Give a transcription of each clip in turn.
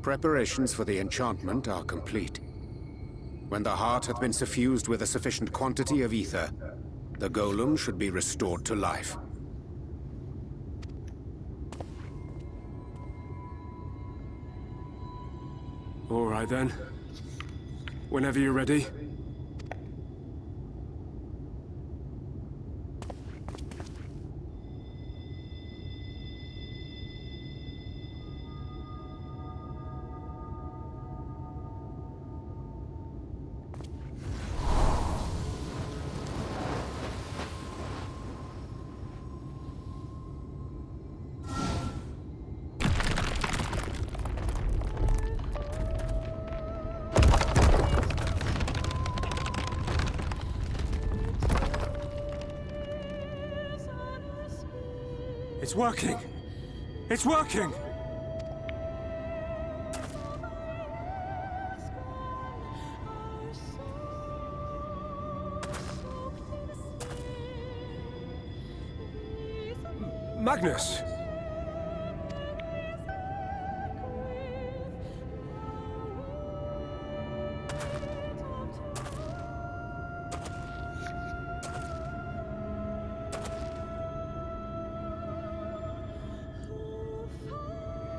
Preparations for the enchantment are complete. When the heart hath been suffused with a sufficient quantity of ether, the golem should be restored to life. All right then. Whenever you're ready. It's working! It's working! Magnus!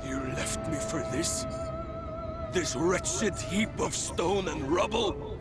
You left me for this? This wretched heap of stone and rubble?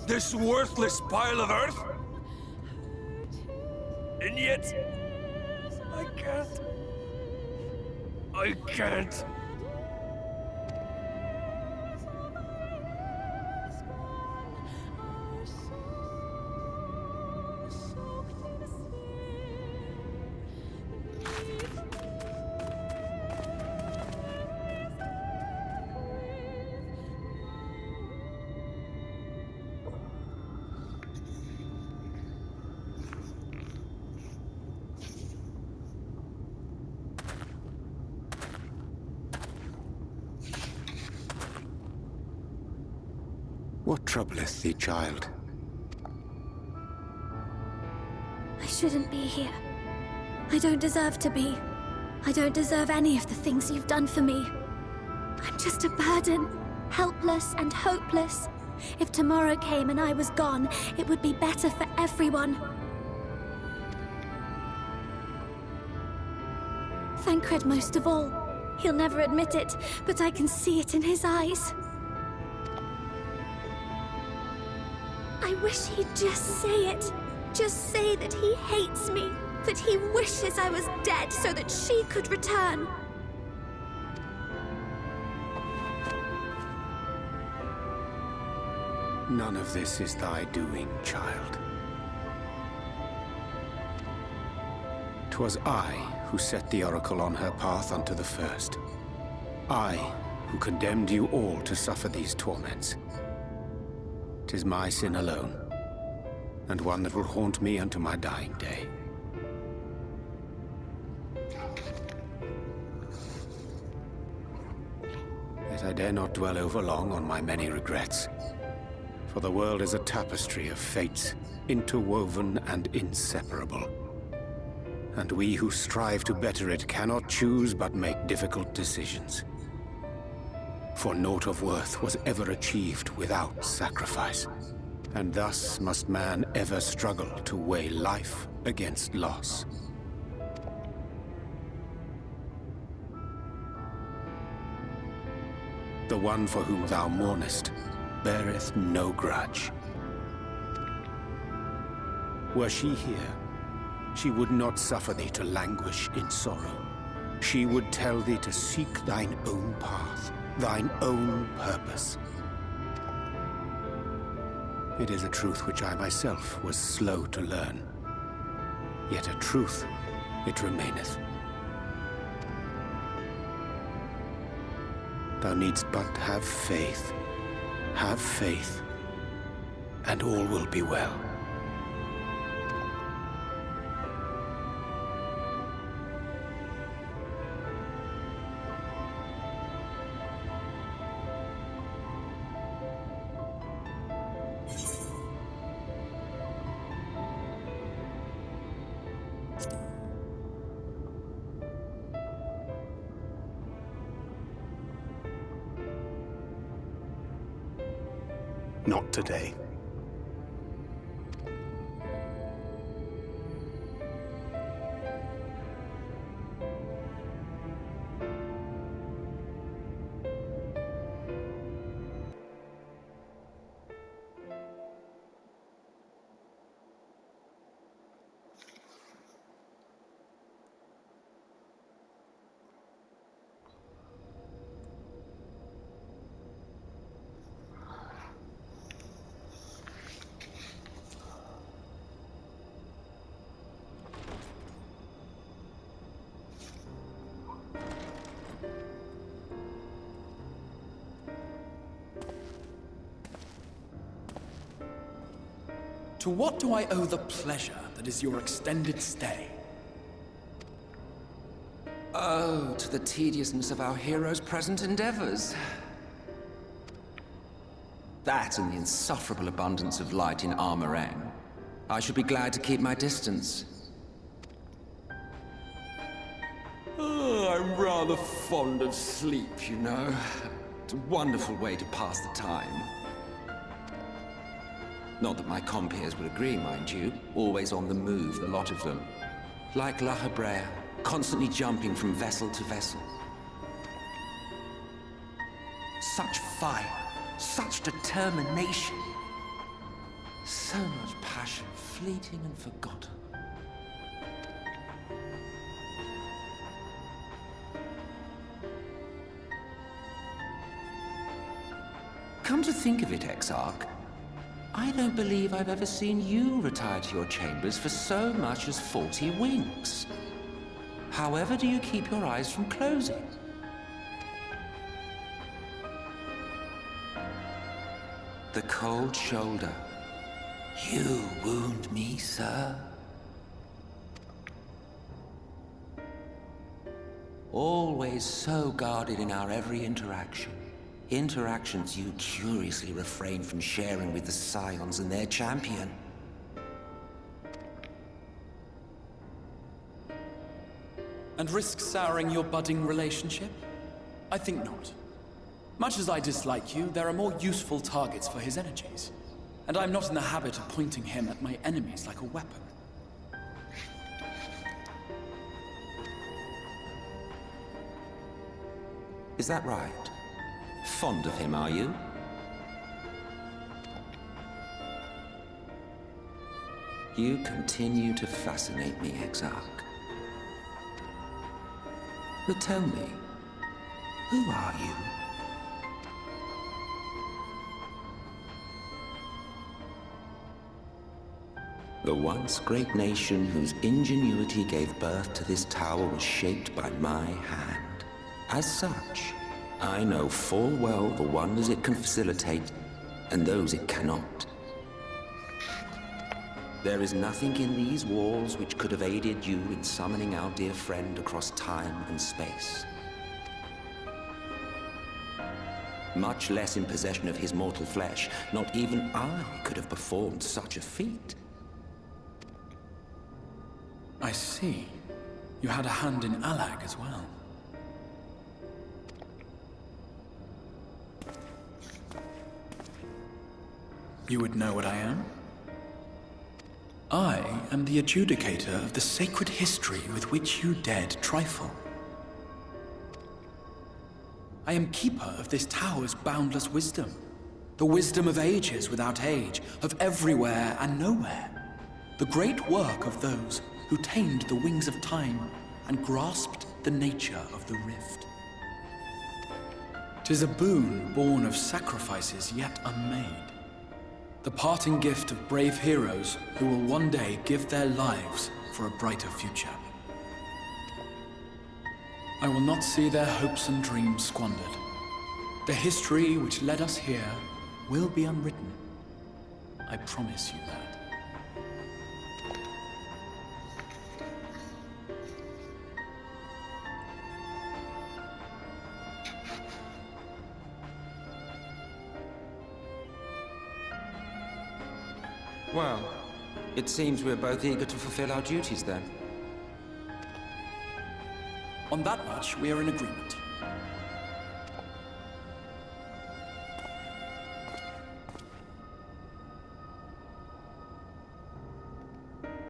This worthless pile of earth? And yet, I can't. I can't. What troubleth thee, child? I shouldn't be here. I don't deserve to be. I don't deserve any of the things you've done for me. I'm just a burden, helpless and hopeless. If tomorrow came and I was gone, it would be better for everyone. Thancred most of all. He'll never admit it, but I can see it in his eyes. I wish he'd just say it. Just say that he hates me, that he wishes I was dead so that she could return. None of this is thy doing, child. 'Twas I who set the Oracle on her path unto the first. I who condemned you all to suffer these torments. 'Tis my sin alone, and one that will haunt me unto my dying day. Yet I dare not dwell overlong on my many regrets, for the world is a tapestry of fates, interwoven and inseparable. And we who strive to better it cannot choose but make difficult decisions. For naught of worth was ever achieved without sacrifice, and thus must man ever struggle to weigh life against loss. The one for whom thou mournest beareth no grudge. Were she here, she would not suffer thee to languish in sorrow. She would tell thee to seek thine own path, thine own purpose. It is a truth which I myself was slow to learn. Yet a truth it remaineth. Thou needst but have faith, and all will be well. Not today. To what do I owe the pleasure that is your extended stay? Oh, to the tediousness of our hero's present endeavors. That and the insufferable abundance of light in Armorang. I should be glad to keep my distance. Oh, I'm rather fond of sleep, you know. It's a wonderful way to pass the time. Not that my compeers would agree, mind you. Always on the move, the lot of them. Like La Hebrea, constantly jumping from vessel to vessel. Such fire, such determination. So much passion, fleeting and forgotten. Come to think of it, Exarch, I don't believe I've ever seen you retire to your chambers for so much as 40 winks. However do you keep your eyes from closing? The cold shoulder. You wound me, sir. Always so guarded in our every interaction. Interactions you curiously refrain from sharing with the Scions and their champion. And risk souring your budding relationship? I think not. Much as I dislike you, there are more useful targets for his energies. And I'm not in the habit of pointing him at my enemies like a weapon. Is that right? Fond of him, are you? You continue to fascinate me, Exarch. But tell me, who are you? The once great nation whose ingenuity gave birth to this tower was shaped by my hand. As such, I know full well the wonders it can facilitate, and those it cannot. There is nothing in these walls which could have aided you in summoning our dear friend across time and space. Much less in possession of his mortal flesh, not even I could have performed such a feat. I see. You had a hand in Allag as well. You would know what I am? I am the adjudicator of the sacred history with which you dared trifle. I am keeper of this tower's boundless wisdom. The wisdom of ages without age, of everywhere and nowhere. The great work of those who tamed the wings of time and grasped the nature of the rift. 'Tis a boon born of sacrifices yet unmade. The parting gift of brave heroes who will one day give their lives for a brighter future. I will not see their hopes and dreams squandered. The history which led us here will be unwritten. I promise you that. Well, it seems we're both eager to fulfill our duties then. On that much, we are in agreement.